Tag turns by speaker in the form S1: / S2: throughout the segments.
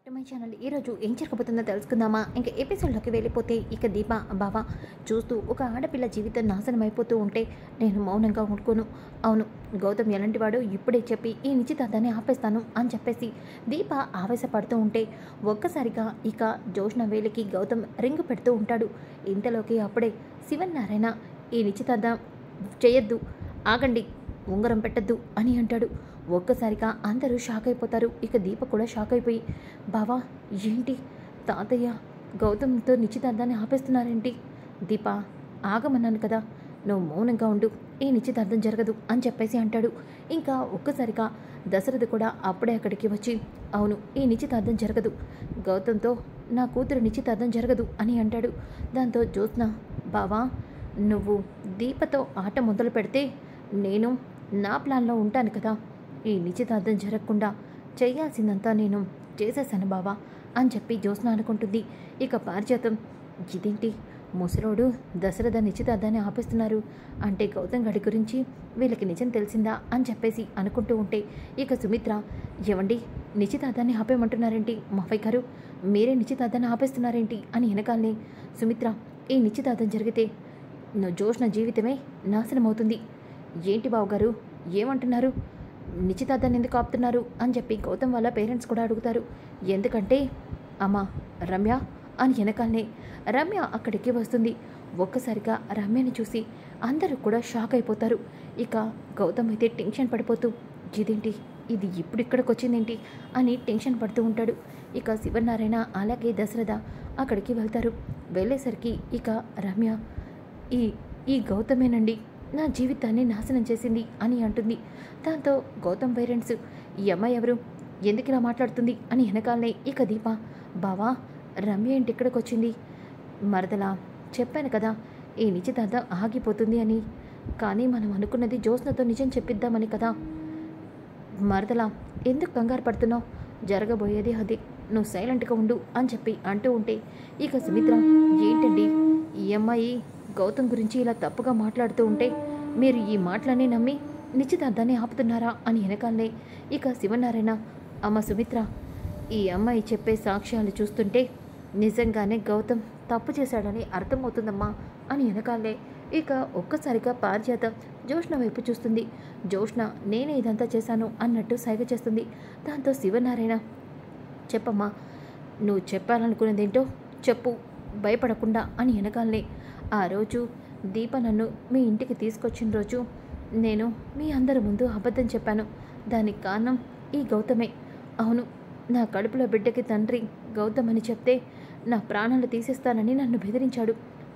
S1: Back to my channel. ఈరోజు ఏం జరగబోతుందో తెలుసుకుందామా? ఇంకా ఎపిసోడ్లోకి వెళ్ళిపోతే ఇక దీప బావ చూస్తూ ఒక ఆడపిల్ల జీవితం నాశనం అయిపోతూ ఉంటే నేను మౌనంగా ఉండుకోను. అవును, గౌతమ్ ఎలాంటివాడో ఇప్పుడే చెప్పి ఈ నిశ్చితార్థాన్ని ఆపేస్తాను అని చెప్పేసి దీప ఆవేశపడుతూ ఉంటే ఒక్కసారిగా ఇక జోష్న వేలికి గౌతమ్ రింగు పెడుతూ ఉంటాడు. ఇంతలోకి అప్పుడే శివనారాయణ ఈ నిశ్చితార్థం చేయొద్దు, ఆగండి, ఉంగరం పెట్టద్దు అని అంటాడు. ఒక్కసారిగా అందరూ షాక్ అయిపోతారు. ఇక దీప కూడా షాక్ అయిపోయి, బావా ఏంటి తాతయ్య గౌతమ్తో నిశ్చితార్థాన్ని ఆపేస్తున్నారేంటి? దీప ఆగమన్నాను కదా, నువ్వు మౌనంగా ఉండు, ఈ నిశ్చితార్థం జరగదు అని చెప్పేసి అంటాడు. ఇంకా ఒక్కసారిగా దశరథ కూడా అప్పుడే అక్కడికి వచ్చి, అవును ఈ నిశ్చితార్థం జరగదు, గౌతమ్తో నా కూతురు నిశ్చితార్థం జరగదు అని అంటాడు. దాంతో జ్యోత్స్న, బావా నువ్వు దీపతో ఆట మొదలు పెడితే నేను నా ప్లాన్లో ఉంటాను కదా, ఈ నిశ్చితార్థం జరగకుండా చేయాల్సిందంతా నేను చేసేసాను బావా అని చెప్పి జ్యోత్స్న అనుకుంటుంది. ఇక పారిజాతం, ఇదేంటి ముసలోడు దశరథ నిశ్చితార్థాన్ని ఆపేస్తున్నారు అంటే గౌతమ్ గడి గురించి వీళ్ళకి నిజం తెలిసిందా అని చెప్పేసి అనుకుంటూ ఉంటే ఇక సుమిత్ర, ఏవండి నిశ్చితార్థాన్ని ఆపేయమంటున్నారేంటి మావయ్య గారు, మీరే నిశ్చితార్థాన్ని ఆపేస్తున్నారేంటి అని వెనకాలనే సుమిత్ర, ఈ నిశ్చితార్థం జరిగితే జోష్న జీవితమే నాశనం అవుతుంది. ఏంటి బావగారు ఏమంటున్నారు, నిశ్చితార్థాన్ని ఎందుకు ఆపుతున్నారు అని చెప్పి గౌతమ్ వాళ్ళ పేరెంట్స్ కూడా అడుగుతారు. ఎందుకంటే అమ్మా రమ్య అని వెనకాలనే రమ్య అక్కడికి వస్తుంది. ఒక్కసారిగా రమ్యని చూసి అందరూ కూడా షాక్ అయిపోతారు. ఇక గౌతమ్ అయితే టెన్షన్ పడిపోతూ, ఇదేంటి ఇది ఇప్పుడు ఇక్కడికి వచ్చిందేంటి అని టెన్షన్ పడుతూ ఉంటాడు. ఇక శివనారాయణ అలాగే దశరథ అక్కడికి వెళ్తారు. వెళ్ళేసరికి ఇక రమ్య, ఈ గౌతమేనండి నా జీవితాన్ని నాశనం చేసింది అని అంటుంది. దాంతో గౌతమ్ పేరెంట్స్, ఈ అమ్మాయి ఎవరు, ఎందుకు ఇలా మాట్లాడుతుంది అని వెనకాలనే ఇక దీప, బావా రమ్య ఏంటి ఇక్కడికి వచ్చింది? మరదలా చెప్పాను కదా ఈ నిశ్చితార్థం ఆగిపోతుంది అని, కానీ మనం అనుకున్నది జ్యోత్స్నతో నిజం చెప్పిద్దామని కదా. మరదలా ఎందుకు కంగారు పడుతున్నావు, జరగబోయేది అది, నువ్వు సైలెంట్గా ఉండు అని చెప్పి అంటూ ఉంటే ఇక సుమిత్ర, ఏంటండి ఈ అమ్మాయి గౌతమ్ గురించి ఇలా తప్పుగా మాట్లాడుతూ ఉంటే మీరు ఈ మాటలన్నీ నమ్మి నిశ్చితార్థాన్ని ఆపుతున్నారా అని వెనకాలనే ఇక శివనారాయణ, అమ్మ సుమిత్ర, ఈ అమ్మాయి చెప్పే సాక్ష్యాలు చూస్తుంటే నిజంగానే గౌతమ్ తప్పు చేశాడని అర్థమవుతుందమ్మా అని వెనకాలనే ఇక ఒక్కసారిగా పారిజాతం జోష్న వైపు చూస్తుంది. జోష్న నేనే ఇదంతా చేశాను అన్నట్టు సైగ చేస్తుంది. దాంతో శివనారాయణ, చెప్పమ్మా నువ్వు చెప్పాలనుకున్నదేంటో చెప్పు, భయపడకుండా అని వెనకాలనే, ఆ రోజు దీప నన్ను మీ ఇంటికి తీసుకొచ్చిన రోజు నేను మీ అందరి ముందు అబద్ధం చెప్పాను, దానికి కారణం ఈ గౌతమే. అవును, నా కడుపులో బిడ్డకి తండ్రి గౌతమ్ అని చెప్తే నా ప్రాణాలు తీసేస్తానని నన్ను బెదిరించాడు.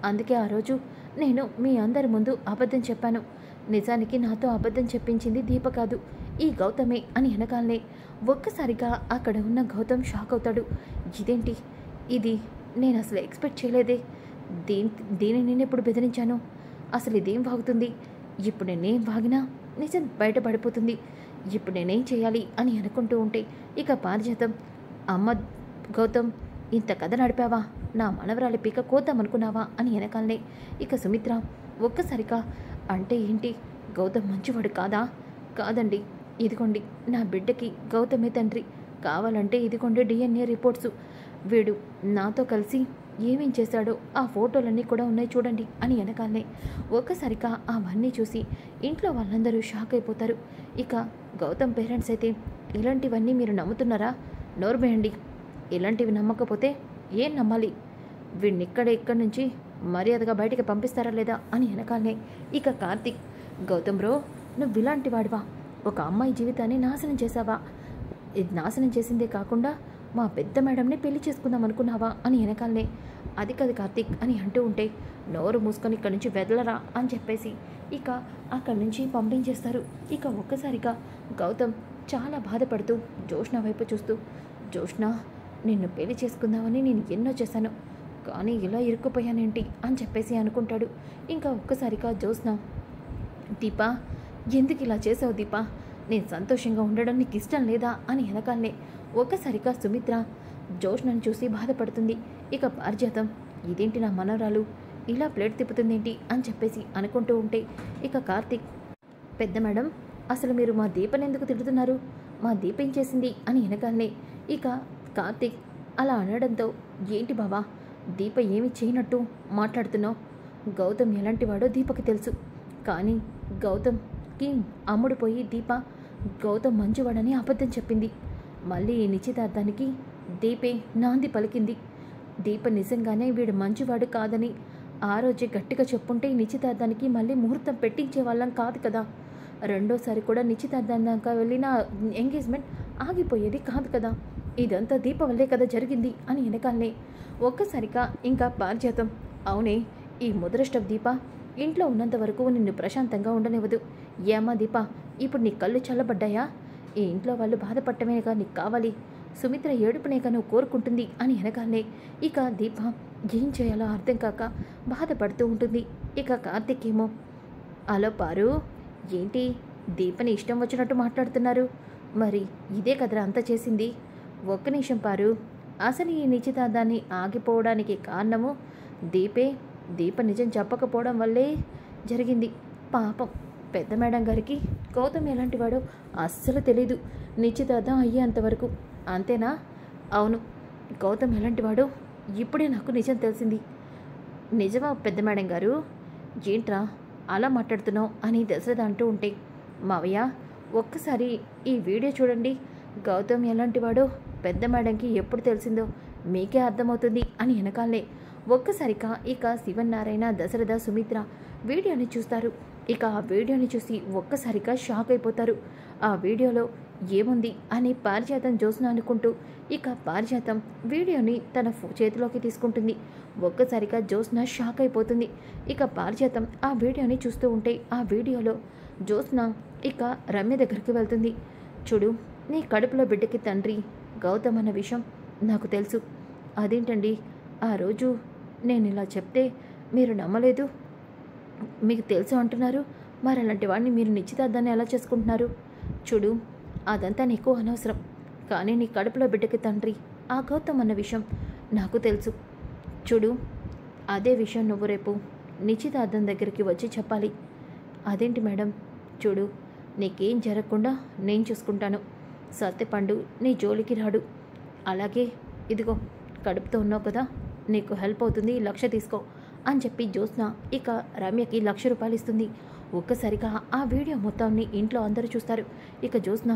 S1: అందుకే ఆ రోజు నేను మీ అందరి ముందు అబద్ధం చెప్పాను. నిజానికి నాతో అబద్ధం చెప్పించింది దీప కాదు, ఈ గౌతమే అని వెనకాలనే ఒక్కసారిగా అక్కడ ఉన్న గౌతమ్ షాక్ అవుతాడు. ఇదేంటి, ఇది నేను అసలు ఎక్స్పెక్ట్ చేయలేదే, దీన్ని నేను ఎప్పుడు బెదిరించాను, అసలు ఇదేం వాగుతుంది, ఇప్పుడు నేనేం వాగినా నిజం బయటపడిపోతుంది, ఇప్పుడు నేనేం చేయాలి అని అనుకుంటూ ఉంటే ఇక పారిజాతం, అమ్మ గౌతమ్ ఇంత కథ నడిపావా, నా మనవరాలి పీక కోద్దామనుకున్నావా అని వెనకాలనే ఇక సుమిత్ర ఒక్కసారిగా, అంటే ఏంటి గౌతమ్ మంచివాడు కాదా? కాదండి, ఇదిగోండి నా బిడ్డకి గౌతమే తండ్రి, కావాలంటే ఇదిగోండి DNA రిపోర్ట్స్, వీడు నాతో కలిసి ఏమేం చేశాడో ఆ ఫోటోలన్నీ కూడా ఉన్నాయి చూడండి అని వెనకాలనే ఒక్కసారిగా అవన్నీ చూసి ఇంట్లో వాళ్ళందరూ షాక్ అయిపోతారు. ఇక గౌతమ్ పేరెంట్స్ అయితే, ఇలాంటివన్నీ మీరు నమ్ముతున్నారా, నోర్మేయండి, ఇలాంటివి నమ్మకపోతే ఏం నమ్మాలి, వీడిని ఇక్కడి నుంచి మర్యాదగా బయటికి పంపిస్తారా లేదా అని వెనకాలనే ఇక కార్తిక్, గౌతమ్ బ్రో నువ్వు ఇలాంటి వాడివా, ఒక అమ్మాయి జీవితాన్ని నాశనం చేశావా, ఇది నాశనం చేసిందే కాకుండా మా పెద్ద మేడంని పెళ్లి చేసుకుందాం అనుకున్నావా అని వెనకాలనే, అది కాదు కార్తిక్ అని అంటూ ఉంటే, నోరు మూసుకొని ఇక్కడి నుంచి వెదలరా అని చెప్పేసి ఇక అక్కడి నుంచి పంపించేస్తారు. ఇక ఒక్కసారిగా గౌతమ్ చాలా బాధపడుతూ జోష్న వైపు చూస్తూ, జోష్న నిన్ను పెళ్లి చేసుకుందామని నేను ఎన్నో చేశాను, కానీ ఇలా ఇరుక్కుపోయానేంటి అని చెప్పేసి అనుకుంటాడు. ఇంకా ఒక్కసారిగా జోష్న, దీపా ఎందుకు ఇలా చేసావు దీపా, నేను సంతోషంగా ఉండడం నీకు ఇష్టం లేదా అని వెనకాలనే ఒక్కసారిగా సుమిత్ర జోష్నను చూసి బాధపడుతుంది. ఇక పారిజాతం, ఇదేంటి నా మనవరాలు ఇలా ప్లేట్ తిప్పుతుందేంటి అని చెప్పేసి అనుకుంటూ ఉంటే ఇక కార్తిక్, పెద్ద మేడం అసలు మీరు మా దీపని ఎందుకు తిడుతున్నారు, మా దీప ఏం చేసింది అని వెనకాలనే ఇక కార్తీక్ అలా అనడంతో, ఏంటి బావా దీప ఏమి చేయనట్టు మాట్లాడుతున్నావు? గౌతమ్ ఎలాంటివాడో దీపకి తెలుసు. కానీ గౌతమ్కి అమ్ముడుపోయి దీప గౌతమ్ మంచివాడని అబద్ధం చెప్పింది. మళ్ళీ ఈ నిశ్చితార్థానికి దీపే నాంది పలికింది. దీప నిజంగానే వీడు మంచివాడు కాదని ఆ రోజే గట్టిగా చెప్పుంటే ఈ నిశ్చితార్థానికి మళ్ళీ ముహూర్తం పెట్టించే వాళ్ళం కాదు కదా. రెండోసారి కూడా నిశ్చితార్థం దాకా వెళ్ళిన ఎంగేజ్మెంట్ ఆగిపోయేది కాదు కదా. ఇదంతా దీప వల్లే కదా జరిగింది అని వెనకాలనే ఒక్కసారిగా ఇంకా పారిజాతం, అవునే ఈ ముదరష్టం దీప ఇంట్లో ఉన్నంత వరకు నిన్ను ప్రశాంతంగా ఉండనివ్వదు. ఏమా దీప, ఇప్పుడు నీ కళ్ళు చల్లబడ్డాయా? ఈ ఇంట్లో వాళ్ళు బాధపడటమేగా నీకు కావాలి. సుమిత్ర ఏడుపునేగా నువ్వు కోరుకుంటుంది అని వెనకాలనే ఇక దీప ఏం చేయాలో అర్థం కాక బాధపడుతూ ఉంటుంది. ఇక కార్తీక్ ఏమో, అలో పారు, ఏంటి దీపని ఇష్టం వచ్చినట్టు మాట్లాడుతున్నారు? మరి ఇదే కదరా అంత చేసింది. ఒక్క నిమిషం పారు, అసలు ఈ నిశ్చితార్థాన్ని ఆగిపోవడానికి కారణము దీపే. దీప నిజం చెప్పకపోవడం వల్లే జరిగింది. పాపం పెద్ద మేడం గారికి గౌతమ్ ఎలాంటి వాడో అస్సలు తెలీదు నిశ్చితార్థం అయ్యేంతవరకు. అంతేనా? అవును, గౌతమ్ ఎలాంటి వాడో ఇప్పుడే నాకు నిజం తెలిసింది. నిజమా పెద్ద మేడం గారు? ఏంట్రా అలా మాట్లాడుతున్నావు అని దశరథ అంటూ ఉంటే, మావయ్య ఒక్కసారి ఈ వీడియో చూడండి. గౌతమ్ ఎలాంటి వాడో పెద్ద మేడంకి ఎప్పుడు తెలిసిందో మీకే అర్థమవుతుంది అని వెనకాలనే ఒక్కసారిగా ఇక శివనారాయణ, దశరథ, సుమిత్ర వీడియోని చూస్తారు. ఇక ఆ వీడియోని చూసి ఒక్కసారిగా షాక్ అయిపోతారు. ఆ వీడియోలో ఏముంది అని పారిజాతం జ్యోత్స్న అనుకుంటూ ఇక పారిజాతం వీడియోని తన చేతిలోకి తీసుకుంటుంది. ఒక్కసారిగా జ్యోత్స్న షాక్ అయిపోతుంది. ఇక పారిజాతం ఆ వీడియోని చూస్తూ ఉంటే ఆ వీడియోలో జ్యోత్స్న ఇక రమ్య దగ్గరికి వెళ్తుంది. చూడు, నీ కడుపులో బిడ్డకి తండ్రి గౌతమ్ అన్న విషయం నాకు తెలుసు. అదేంటండి ఆ రోజు నేను ఇలా చెప్తే మీరు నమ్మలేదు? మీకు తెలుసు అంటున్నారు, మరి అలాంటి వాడిని మీరు నిశ్చితార్థాన్ని ఎలా చేసుకుంటున్నారు? చూడు, అదంతా నీకు అనవసరం. కానీ నీ కడుపులో బిడ్డకి తండ్రి ఆ గౌతమ్ అన్న విషయం నాకు తెలుసు. చూడు, అదే విషయం నువ్వు రేపు నిశ్చితార్థం దగ్గరికి వచ్చి చెప్పాలి. అదేంటి మేడం? చూడు, నీకేం జరగకుండా నేను చూసుకుంటాను. సత్యపండు నీ జోలికి రాడు. అలాగే ఇదిగో కడుపుతో ఉన్నావు కదా, నీకు హెల్ప్ అవుతుంది, 1,00,000 తీసుకో అని చెప్పి జ్యోత్స్న ఇక రమ్యకి 1,00,000 రూపాయలు ఇస్తుంది. ఒక్కసారిగా ఆ వీడియో మొత్తాన్ని ఇంట్లో అందరూ చూస్తారు. ఇక జ్యోత్స్న,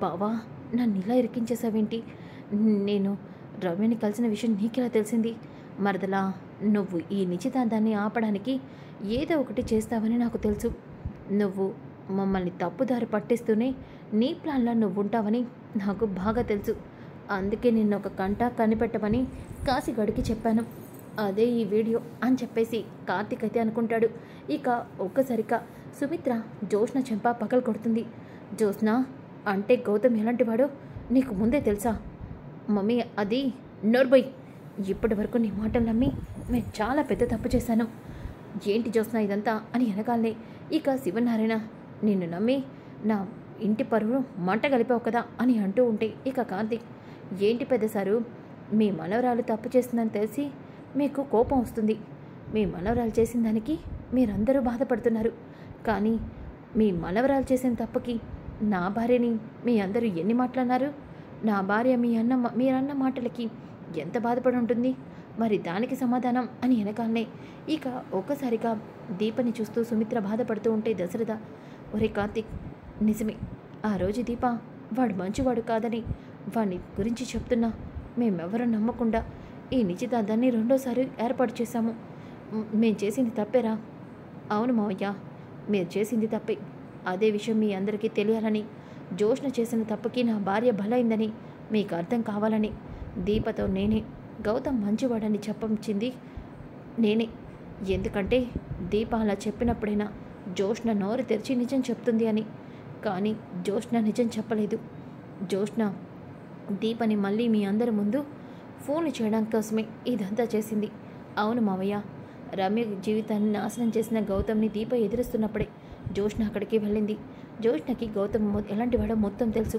S1: బావా నన్ను ఇలా ఇరికించేసావేంటి? నేను రమ్యని కలిసిన విషయం నీకెలా తెలిసింది? మరదలా, నువ్వు ఈ నిశ్చితార్థాన్ని ఆపడానికి ఏదో ఒకటి చేస్తావని నాకు తెలుసు. నువ్వు మమ్మల్ని తప్పుదారి పట్టిస్తూనే నీ ప్లాన్లో నువ్వు ఉంటావని నాకు బాగా తెలుసు. అందుకే నిన్ను ఒక కంట కనిపెట్టమని కాశీగడికి చెప్పాను. అదే ఈ వీడియో అని చెప్పేసి కార్తీక్ అయితే అనుకుంటాడు. ఇక ఒక్కసారిగా సుమిత్ర జ్యోత్స్న చెంప పగలు కొడుతుంది. జ్యోత్స్న, అంటే గౌతమ్ ఎలాంటి వాడో నీకు ముందే తెలుసా? మమ్మీ అది నోర్బోయ్, ఇప్పటి వరకు నీ మాటలు నమ్మి నేను చాలా పెద్ద తప్పు చేశాను. ఏంటి జ్యోత్స్న ఇదంతా అని వెనకాలనే ఇక శివనారాయణ, నిన్ను నమ్మి నా ఇంటి పరువు మంట కలిపావు కదా అని అంటూ ఉంటే ఇక కార్తీక్, ఏంటి పెద్ద సారు, మీ మనవరాలు తప్పు చేస్తుందని తెలిసి మీకు కోపం వస్తుంది. మీ మనవరాలు చేసిన దానికి మీరందరూ బాధపడుతున్నారు. కానీ మీ మనవరాలు చేసిన తప్పుకి నా భార్యని మీ అందరూ ఎన్ని మాట్లాడినారు? నా భార్య మీరన్న మాటలకి ఎంత బాధపడి ఉంటుంది? మరి దానికి సమాధానం అని వెనకాలనే ఇక ఒక్కసారిగా దీపని చూస్తూ సుమిత్ర బాధపడుతూ ఉంటే దశరథ, ఒరే కార్తీక్, నిజమే ఆ రోజు దీప వాడు మంచివాడు కాదని వాడి గురించి చెప్తున్నా మేమెవరూ నమ్మకుండా ఈ నిశ్చితార్థాన్ని రెండోసారి ఏర్పాటు చేశాము. మేము చేసింది తప్పేరా? అవును మావయ్య, మీరు చేసింది తప్పే. అదే విషయం మీ అందరికీ తెలియాలని, జ్యోత్స్న చేసిన తప్పుకి నా భార్య బలైందని మీకు అర్థం కావాలని దీపతో నేనే గౌతమ్ మంచివాడని చెప్పించింది నేనే. ఎందుకంటే దీప అలా చెప్పినప్పుడైనా జ్యోత్స్న నోరు తెరిచి నిజం చెప్తుంది అని. కానీ జ్యోత్స్న నిజం చెప్పలేదు. జ్యోత్స్న దీపని మళ్ళీ మీ అందరి ముందు ఫోన్ చేయడం కోసమే ఇదంతా చేసింది. అవును మావయ్య, రమ్య జీవితాన్ని నాశనం చేసిన గౌతమ్ని దీప ఎదురుస్తున్నప్పుడే జ్యోత్స్న అక్కడికి వెళ్ళింది. జ్యోత్స్నకి గౌతమ్ ఎలాంటి వాడో మొత్తం తెలుసు.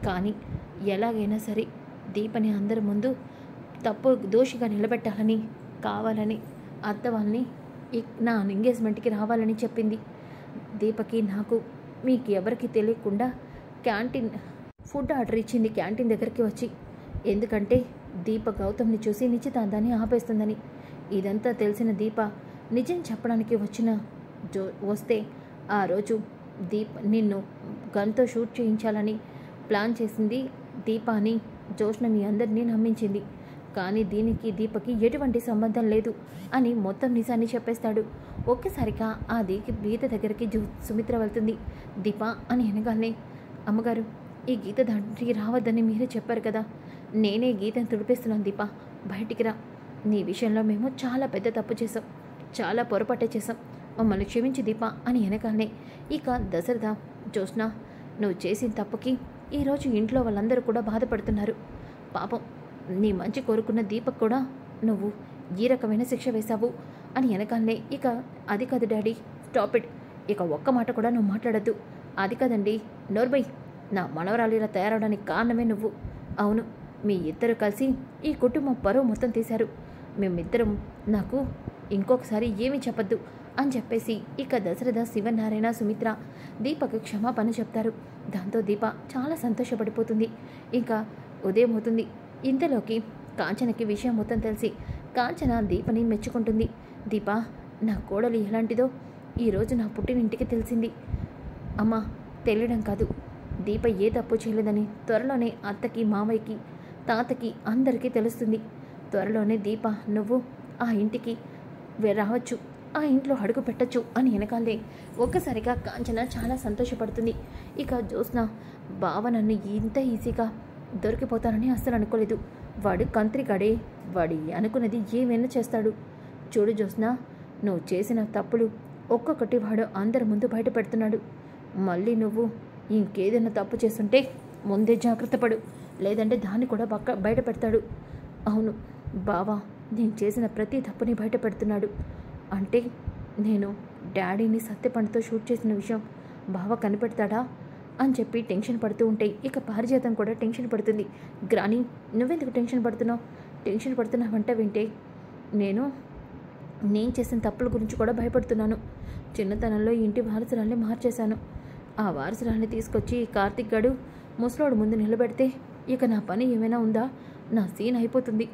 S1: కానీ ఎలాగైనా సరే దీపని అందరి ముందు తప్పు దోషిగా నిలబెట్టాలని కావాలని అత్త వాళ్ళని నా ఎంగేజ్మెంట్కి రావాలని చెప్పింది. దీపకి నాకు మీకు ఎవరికి తెలియకుండా క్యాంటీన్ ఫుడ్ ఆర్డర్ ఇచ్చింది. క్యాంటీన్ దగ్గరికి వచ్చి ఎందుకంటే దీప గౌతమ్ని చూసి నిశ్చితార్థాన్ని ఆపేస్తుందని. ఇదంతా తెలిసిన దీప నిజం చెప్పడానికి వస్తే ఆ రోజు నిన్ను గన్తో షూట్ చేయించాలని ప్లాన్ చేసింది దీప అని జోష్న మీ అందరినీ నమ్మించింది. కానీ దీనికి దీపకి ఎటువంటి సంబంధం లేదు అని మొత్తం నిజాన్ని చెప్పేస్తాడు. ఒక్కసారిగా ఆ గీత దగ్గరికి సుమిత్ర వెళ్తుంది. దీప అని అనగానే, అమ్మగారు, ఈ గీత దాంట్లోకి రావద్దని మీరే చెప్పారు కదా, నేనే గీతను తుడిపేస్తున్నాను. దీప, బయటికి రా. నీ విషయంలో మేము చాలా పెద్ద తప్పు చేసాం, చాలా పొరపాటే చేసాం, మమ్మల్ని క్షమించి దీప అని అనగానే ఇక దశరథ, జోష్న, నువ్వు చేసిన తప్పుకి ఈరోజు ఇంట్లో వాళ్ళందరూ కూడా బాధపడుతున్నారు. పాపం నీ మంచి కోరుకున్న దీపక్ కూడా నువ్వు ఈ రకమైన శిక్ష వేశావు అని అనగానే ఇక అది కాదు డాడీ, స్టాప్ ఇట్. ఇక ఒక్క మాట కూడా నువ్వు మాట్లాడద్దు. అది కాదండి, నోర్బై, నా మనవరాలు ఇలా తయారవడానికి కారణమే నువ్వు. అవును, మీ ఇద్దరు కలిసి ఈ కుటుంబం పరువు మొత్తం తీశారు. మేమిద్దరం నాకు ఇంకొకసారి ఏమీ చెప్పద్దు అని చెప్పేసి ఇక దశరథ, శివనారాయణ, సుమిత్ర దీపకు క్షమాపణ చెప్తారు. దాంతో దీప చాలా సంతోషపడిపోతుంది. ఇంకా ఉదయం అవుతుంది. ఇంతలోకి కాంచనకి విషయం మొత్తం తెలిసి కాంచన దీపని మెచ్చుకుంటుంది. దీప, నా కోడలు ఎలాంటిదో ఈరోజు నా పుట్టినింటికి తెలిసింది. అమ్మ, తెలియడం కాదు, దీప ఏ తప్పు చేయలేదని త్వరలోనే అత్తకి, మామయ్యకి, తాతకి అందరికీ తెలుస్తుంది. త్వరలోనే దీప నువ్వు ఆ ఇంటికి రావచ్చు, ఆ ఇంట్లో అడుగు పెట్టచ్చు అని వెనకాలే ఒక్కసారిగా కాంచన చాలా సంతోషపడుతుంది. ఇక జోస్న, బావ నన్ను ఇంత ఈజీగా దొరికిపోతానని అస్సలు అనుకోలేదు. వాడు కంత్రిగాడే, వాడి అనుకున్నది ఏమైనా చేస్తాడు. చూడు జోస్న, నువ్వు చేసిన తప్పులు ఒక్కొక్కటి వాడు అందరి ముందు బయట పెడుతున్నాడు. మళ్ళీ నువ్వు ఇంకేదైనా తప్పు చేస్తుంటే ముందే జాగ్రత్త పడు, లేదంటే దాన్ని కూడా బయట పెడతాడు. అవును బావా, నేను చేసిన ప్రతి తప్పుని బయట పెడుతున్నాడు. అంటే నేను డాడీని సత్యపండుతో షూట్ చేసిన విషయం బావ కనిపెడతాడా అని చెప్పి టెన్షన్ పడుతూ ఉంటాయి. ఇక పారిజాతం కూడా టెన్షన్ పడుతుంది. గ్రాని, నువ్వెందుకు టెన్షన్ పడుతున్నావు? టెన్షన్ పడుతున్నావంటే వింటే నేను చేసిన తప్పుల గురించి కూడా భయపడుతున్నాను. చిన్నతనంలో ఇంటి వారసురాల్ని మార్చేశాను. ఆ వారసురాల్ని తీసుకొచ్చి కార్తిక్ గడు ముసలోడు ముందు నిలబెడితే ఇక నా పని ఏమైనా ఉందా? నా సీన్ అయిపోతుంది.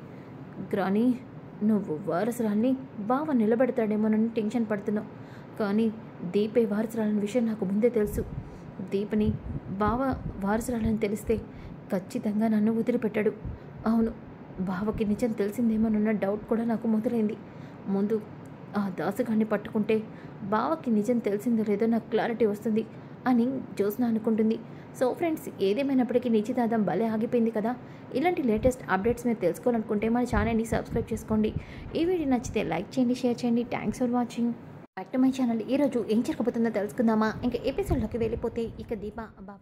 S1: గ్రాని, నువ్వు వారసురాల్ని బావ నిలబెడతాడేమోనని టెన్షన్ పడుతున్నావు. కానీ దీపే వారసురాలని విషయం నాకు ముందే తెలుసు. దీపని బావ వారసురాలని తెలిస్తే ఖచ్చితంగా నన్ను వదిలిపెట్టాడు. అవును, బావకి నిజం తెలిసిందేమోనన్న డౌట్ కూడా నాకు మొదలైంది. ముందు ఆ దాసుగాన్ని పట్టుకుంటే బావకి నిజం తెలిసిందో లేదో నాకు క్లారిటీ వస్తుంది అని జోస్న అనుకుంటుంది. సో ఫ్రెండ్స్, ఏదేమైనప్పటికీ నిశ్చితార్థం భలే ఆగిపోయింది కదా. ఇలాంటి లేటెస్ట్ అప్డేట్స్ మీరు తెలుసుకోవాలనుకుంటే మన ఛానల్ని సబ్స్క్రైబ్ చేసుకోండి. ఈ వీడియో నచ్చితే లైక్ చేయండి, షేర్ చేయండి. Thanks for watching. Back to my channel. ఈరోజు ఏం జరగబోతుందో తెలుసుకుందామా? ఇంకా ఎపిసోడ్లోకి వెళ్ళిపోతే ఇక దీప, బావ